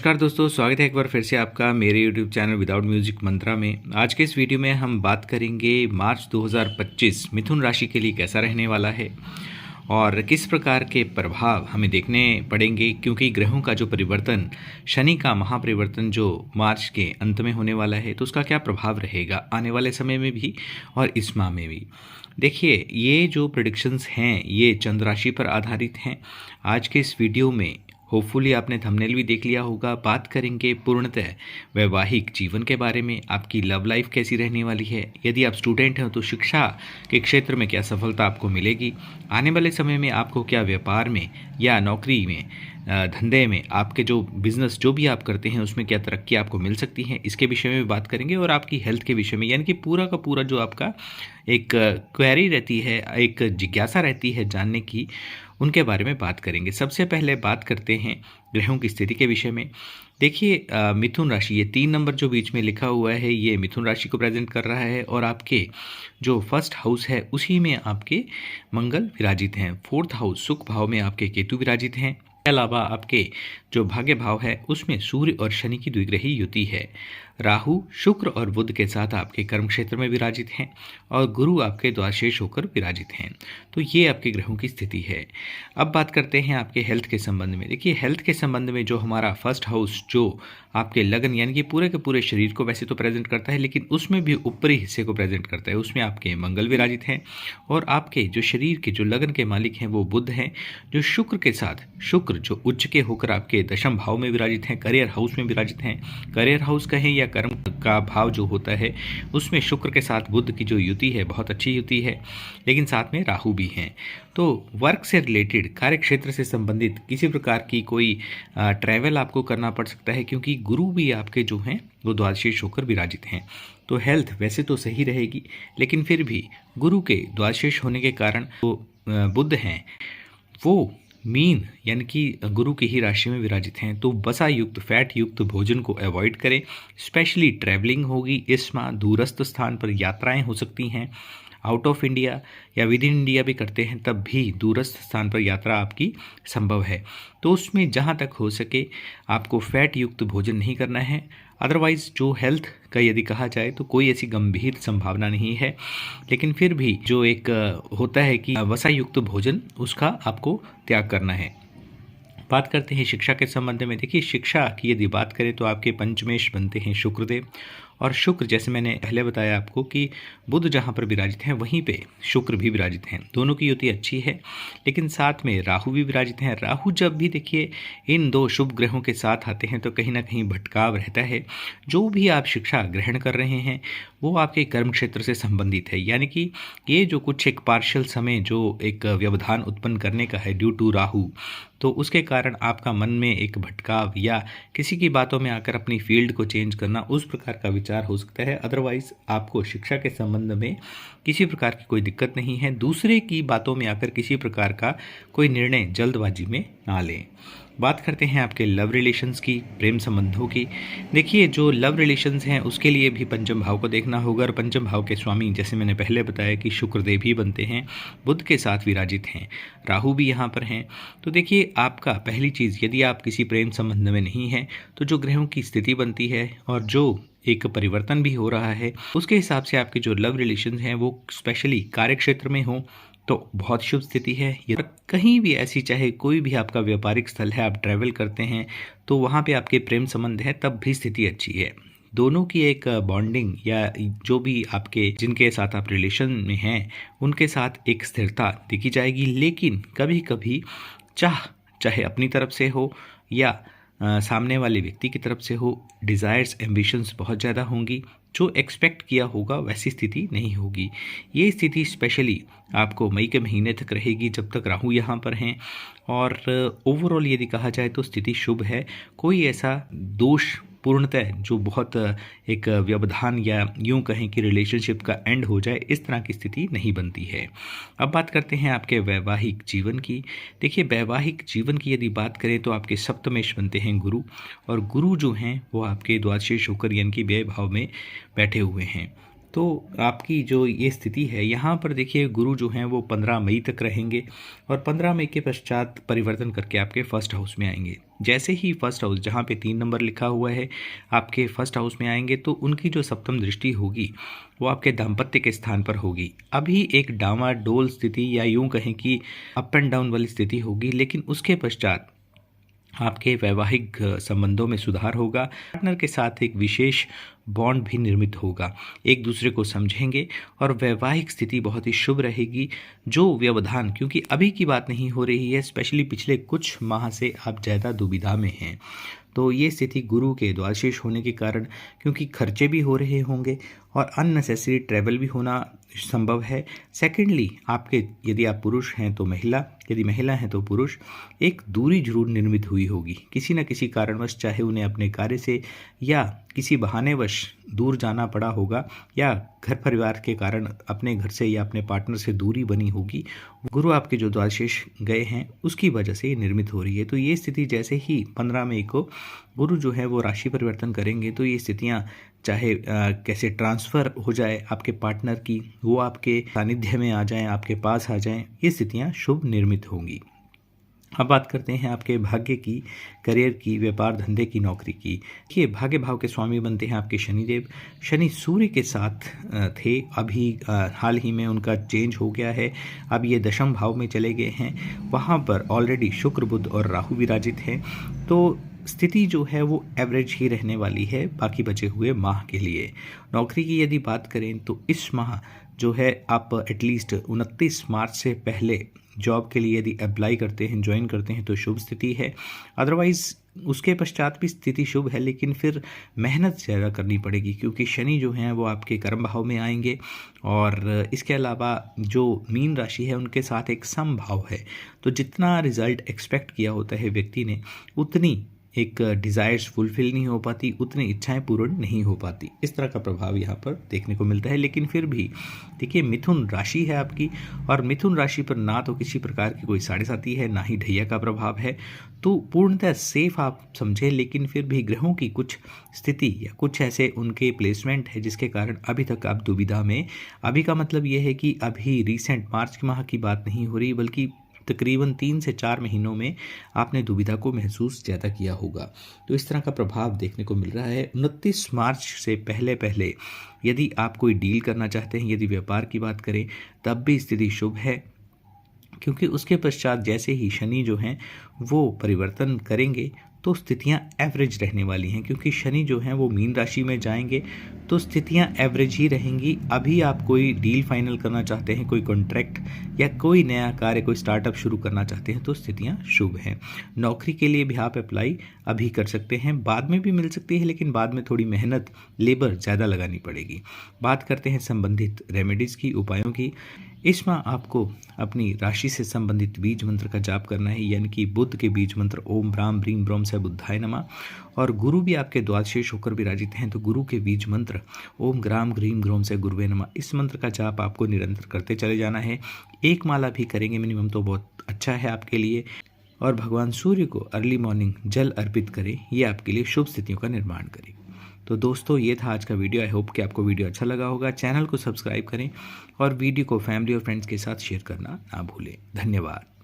नमस्कार दोस्तों, स्वागत है एक बार फिर से आपका मेरे YouTube चैनल विदाउट म्यूजिक मंत्रा में। आज के इस वीडियो में हम बात करेंगे मार्च 2025 मिथुन राशि के लिए कैसा रहने वाला है और किस प्रकार के प्रभाव हमें देखने पड़ेंगे, क्योंकि ग्रहों का जो परिवर्तन, शनि का महापरिवर्तन जो मार्च के अंत में होने वाला है, तो उसका क्या प्रभाव रहेगा आने वाले समय में भी और इस माह में भी। देखिए, ये जो प्रेडिक्शंस हैं ये चंद्र राशि पर आधारित हैं। आज के इस वीडियो में होपफुली आपने थंबनेल भी देख लिया होगा। बात करेंगे पूर्णतः वैवाहिक जीवन के बारे में, आपकी लव लाइफ कैसी रहने वाली है। यदि आप स्टूडेंट हैं तो शिक्षा के क्षेत्र में क्या सफलता आपको मिलेगी, आने वाले समय में आपको क्या व्यापार में या नौकरी में, धंधे में, आपके जो बिजनेस जो भी आप करते हैं उसमें क्या तरक्की आपको मिल सकती है, इसके विषय में भी बात करेंगे। और आपकी हेल्थ के विषय में, यानी कि पूरा का पूरा जो आपका एक क्वेरी रहती है, एक जिज्ञासा रहती है जानने की, उनके बारे में बात करेंगे। सबसे पहले बात करते हैं ग्रहों की स्थिति के विषय में। देखिए, मिथुन राशि, ये 3 नंबर जो बीच में लिखा हुआ है ये मिथुन राशि को प्रेजेंट कर रहा है और आपके जो फर्स्ट हाउस है उसी में आपके मंगल विराजित हैं। फोर्थ हाउस सुख भाव में आपके केतु विराजित हैं। इसके अलावा आपके जो भाग्य भाव है उसमें सूर्य और शनि की द्विग्रही युति है। राहु, शुक्र और बुध के साथ आपके कर्म क्षेत्र में विराजित हैं और गुरु आपके द्वादशेष होकर विराजित हैं। तो ये आपके ग्रहों की स्थिति है। अब बात करते हैं आपके हेल्थ के संबंध में। देखिए, हेल्थ के संबंध में जो हमारा फर्स्ट हाउस जो आपके लगन यानी कि पूरे के पूरे शरीर को वैसे तो प्रेजेंट करता है, लेकिन उसमें भी ऊपरी हिस्से को प्रेजेंट करता है, उसमें आपके मंगल विराजित हैं और आपके जो शरीर के जो लगन के मालिक हैं वो बुध हैं, जो शुक्र के साथ, शुक्र जो उच्च के होकर आपके दशम भाव में विराजित हैं, करियर हाउस में विराजित हैं। करियर हाउस कहें या कर्म का भाव जो होता है उसमें शुक्र के साथ बुध की जो युति है बहुत अच्छी युति है, लेकिन साथ में राहु भी हैं। तो वर्क से रिलेटेड, कार्य क्षेत्र से संबंधित किसी प्रकार की कोई ट्रैवल आपको करना पड़ सकता है, क्योंकि गुरु भी आपके जो हैं वो द्वादशेष होकर विराजित हैं। तो हेल्थ वैसे तो सही रहेगी, लेकिन फिर भी गुरु के द्वादशेष होने के कारण वो बुध हैं वो मीन यानी कि गुरु की ही राशि में विराजित हैं। तो वसा युक्त, फैट युक्त भोजन को अवॉइड करें। स्पेशली ट्रैवलिंग होगी इस माह, दूरस्थ स्थान पर यात्राएं हो सकती हैं, आउट ऑफ इंडिया या विद इन इंडिया भी करते हैं तब भी दूरस्थ स्थान पर यात्रा आपकी संभव है। तो उसमें जहाँ तक हो सके आपको फैट युक्त भोजन नहीं करना है। अदरवाइज़ जो हेल्थ का यदि कहा जाए तो कोई ऐसी गंभीर संभावना नहीं है, लेकिन फिर भी जो एक होता है कि वसा युक्त भोजन, उसका आपको त्याग करना है। बात करते हैं शिक्षा के संबंध में। देखिए, शिक्षा की यदि बात करें तो आपके पंचमेश बनते हैं शुक्रदेव, और शुक्र जैसे मैंने पहले बताया आपको कि बुध जहाँ पर विराजित हैं वहीं पे शुक्र भी विराजित हैं। दोनों की युति अच्छी है, लेकिन साथ में राहु भी विराजित हैं। राहु जब भी देखिए इन दो शुभ ग्रहों के साथ आते हैं तो कहीं ना कहीं भटकाव रहता है। जो भी आप शिक्षा ग्रहण कर रहे हैं वो आपके कर्म क्षेत्र से संबंधित है, यानी कि ये जो कुछ एक पार्शियल समय जो एक व्यवधान उत्पन्न करने का है ड्यू टू राहु, तो उसके कारण आपका मन में एक भटकाव या किसी की बातों में आकर अपनी फील्ड को चेंज करना, उस प्रकार का विचार हो सकता है। अदरवाइज आपको शिक्षा के संबंध में किसी प्रकार की कोई दिक्कत नहीं है। दूसरे की बातों में आकर किसी प्रकार का कोई निर्णय जल्दबाजी में ना लें। बात करते हैं आपके लव रिलेशंस की, प्रेम संबंधों की। देखिए, जो लव रिलेशंस हैं उसके लिए भी पंचम भाव को देखना होगा, और पंचम भाव के स्वामी जैसे मैंने पहले बताया कि शुक्रदेव ही बनते हैं, बुध के साथ विराजित हैं, राहु भी यहाँ पर हैं। तो देखिए, आपका पहली चीज़, यदि आप किसी प्रेम संबंध में नहीं हैं तो जो ग्रहों की स्थिति बनती है और जो एक परिवर्तन भी हो रहा है उसके हिसाब से आपके जो लव रिलेशंस हैं वो स्पेशली कार्य क्षेत्र में हो तो बहुत शुभ स्थिति है। या कहीं भी ऐसी, चाहे कोई भी आपका व्यापारिक स्थल है, आप ट्रैवल करते हैं तो वहाँ पे आपके प्रेम संबंध है तब भी स्थिति अच्छी है। दोनों की एक बॉन्डिंग या जो भी आपके जिनके साथ आप रिलेशन में हैं उनके साथ एक स्थिरता दिखी जाएगी, लेकिन कभी कभी चाहे अपनी तरफ से हो या सामने वाले व्यक्ति की तरफ से हो, डिज़ायर्स, एम्बिशंस बहुत ज़्यादा होंगी, जो एक्सपेक्ट किया होगा वैसी स्थिति नहीं होगी। ये स्थिति स्पेशली आपको मई के महीने तक रहेगी जब तक राहु यहाँ पर हैं, और ओवरऑल यदि कहा जाए तो स्थिति शुभ है। कोई ऐसा दोष पूर्णतः जो बहुत एक व्यवधान या यूं कहें कि रिलेशनशिप का एंड हो जाए, इस तरह की स्थिति नहीं बनती है। अब बात करते हैं आपके वैवाहिक जीवन की। देखिए, वैवाहिक जीवन की यदि बात करें तो आपके सप्तमेश बनते हैं गुरु, और गुरु जो हैं वो आपके द्वादशेष होकर यानी कि व्यय भाव में बैठे हुए हैं। तो आपकी जो ये स्थिति है यहाँ पर देखिए, गुरु जो हैं वो 15 मई तक रहेंगे और 15 मई के पश्चात परिवर्तन करके आपके फर्स्ट हाउस में आएंगे। जैसे ही फर्स्ट हाउस, जहाँ पे 3 नंबर लिखा हुआ है, आपके फर्स्ट हाउस में आएंगे तो उनकी जो सप्तम दृष्टि होगी वो आपके दाम्पत्य के स्थान पर होगी। अभी एक डामाडोल स्थिति या यूं कहें कि अप एंड डाउन वाली स्थिति होगी, लेकिन उसके पश्चात आपके वैवाहिक संबंधों में सुधार होगा। पार्टनर के साथ एक विशेष बॉन्ड भी निर्मित होगा, एक दूसरे को समझेंगे और वैवाहिक स्थिति बहुत ही शुभ रहेगी। जो व्यवधान, क्योंकि अभी की बात नहीं हो रही है, स्पेशली पिछले कुछ माह से आप ज़्यादा दुविधा में हैं, तो ये स्थिति गुरु के द्वादशेष होने के कारण, क्योंकि खर्चे भी हो रहे होंगे और अननेसेसरी ट्रैवल भी होना संभव है। सेकेंडली, आपके यदि आप पुरुष हैं तो महिला, यदि महिला हैं तो पुरुष, एक दूरी जरूर निर्मित हुई होगी किसी न किसी कारणवश, चाहे उन्हें अपने कार्य से या किसी बहानेवश दूर जाना पड़ा होगा या घर परिवार के कारण अपने घर से या अपने पार्टनर से दूरी बनी होगी। गुरु आपके जो द्वादशेष गए हैं उसकी वजह से ये निर्मित हो रही है। तो ये स्थिति जैसे ही 15 मई को गुरु जो है वो राशि परिवर्तन करेंगे तो ये स्थितियाँ चाहे कैसे ट्रांसफ़र हो जाए आपके पार्टनर की, वो आपके सानिध्य में आ जाएं, आपके पास आ जाएं, ये स्थितियाँ शुभ निर्मित होंगी। अब बात करते हैं आपके भाग्य की, करियर की, व्यापार धंधे की, नौकरी की। देखिए, भाग्य भाव के स्वामी बनते हैं आपके शनिदेव। शनि सूर्य के साथ थे, अभी हाल ही में उनका चेंज हो गया है, अब ये दशम भाव में चले गए हैं। वहाँ पर ऑलरेडी शुक्र, बुध और राहु विराजित हैं। तो स्थिति जो है वो एवरेज ही रहने वाली है बाकी बचे हुए माह के लिए। नौकरी की यदि बात करें तो इस माह जो है आप एटलीस्ट 29 मार्च से पहले जॉब के लिए यदि अप्लाई करते हैं, ज्वाइन करते हैं तो शुभ स्थिति है। अदरवाइज़ उसके पश्चात भी स्थिति शुभ है, लेकिन फिर मेहनत ज़्यादा करनी पड़ेगी, क्योंकि शनि जो हैं वो आपके कर्म भाव में आएंगे और इसके अलावा जो मीन राशि है उनके साथ एक समभाव है। तो जितना रिज़ल्ट एक्सपेक्ट किया होता है व्यक्ति ने, उतनी एक डिज़ायर्स फुलफिल नहीं हो पाती, उतनी इच्छाएं पूर्ण नहीं हो पाती। इस तरह का प्रभाव यहाँ पर देखने को मिलता है। लेकिन फिर भी देखिए, मिथुन राशि है आपकी और मिथुन राशि पर ना तो किसी प्रकार की कोई 7.5 है, ना ही ढैया का प्रभाव है, तो पूर्णतः सेफ आप समझें। लेकिन फिर भी ग्रहों की कुछ स्थिति या कुछ ऐसे उनके प्लेसमेंट है जिसके कारण अभी तक आप दुविधा में। अभी का मतलब ये है कि अभी रिसेंट मार्च के माह की बात नहीं हो रही, बल्कि तकरीबन 3 से 4 महीनों में आपने दुविधा को महसूस ज़्यादा किया होगा। तो इस तरह का प्रभाव देखने को मिल रहा है। 29 मार्च से पहले पहले यदि आप कोई डील करना चाहते हैं, यदि व्यापार की बात करें, तब भी स्थिति शुभ है, क्योंकि उसके पश्चात जैसे ही शनि जो हैं वो परिवर्तन करेंगे तो स्थितियां एवरेज रहने वाली हैं, क्योंकि शनि जो हैं वो मीन राशि में जाएंगे तो स्थितियां एवरेज ही रहेंगी। अभी आप कोई डील फाइनल करना चाहते हैं, कोई कॉन्ट्रैक्ट या कोई नया कार्य, कोई स्टार्टअप शुरू करना चाहते हैं तो स्थितियां शुभ हैं। नौकरी के लिए भी आप अप्लाई अभी कर सकते हैं, बाद में भी मिल सकती है, लेकिन बाद में थोड़ी मेहनत, लेबर ज़्यादा लगानी पड़ेगी। बात करते हैं संबंधित रेमेडीज़ की, उपायों की। इस माह आपको अपनी राशि से संबंधित बीज मंत्र का जाप करना है, यानी कि बुध के बीज मंत्र ओम ब्राम ब्रीम ब्रोम से बुद्धाय नमः। और गुरु भी आपके द्वादशेष होकर विराजित हैं, तो गुरु के बीज मंत्र ओम ग्राम ग्रीम ग्रोम से गुरुवे नमः, इस मंत्र का जाप आपको निरंतर करते चले जाना है। एक माला भी करेंगे मिनिमम तो बहुत अच्छा है आपके लिए। और भगवान सूर्य को अर्ली मॉर्निंग जल अर्पित करें, ये आपके लिए शुभ स्थितियों का निर्माण करें। तो दोस्तों, ये था आज का वीडियो। आई होप कि आपको वीडियो अच्छा लगा होगा। चैनल को सब्सक्राइब करें और वीडियो को फैमिली और फ्रेंड्स के साथ शेयर करना ना भूलें। धन्यवाद।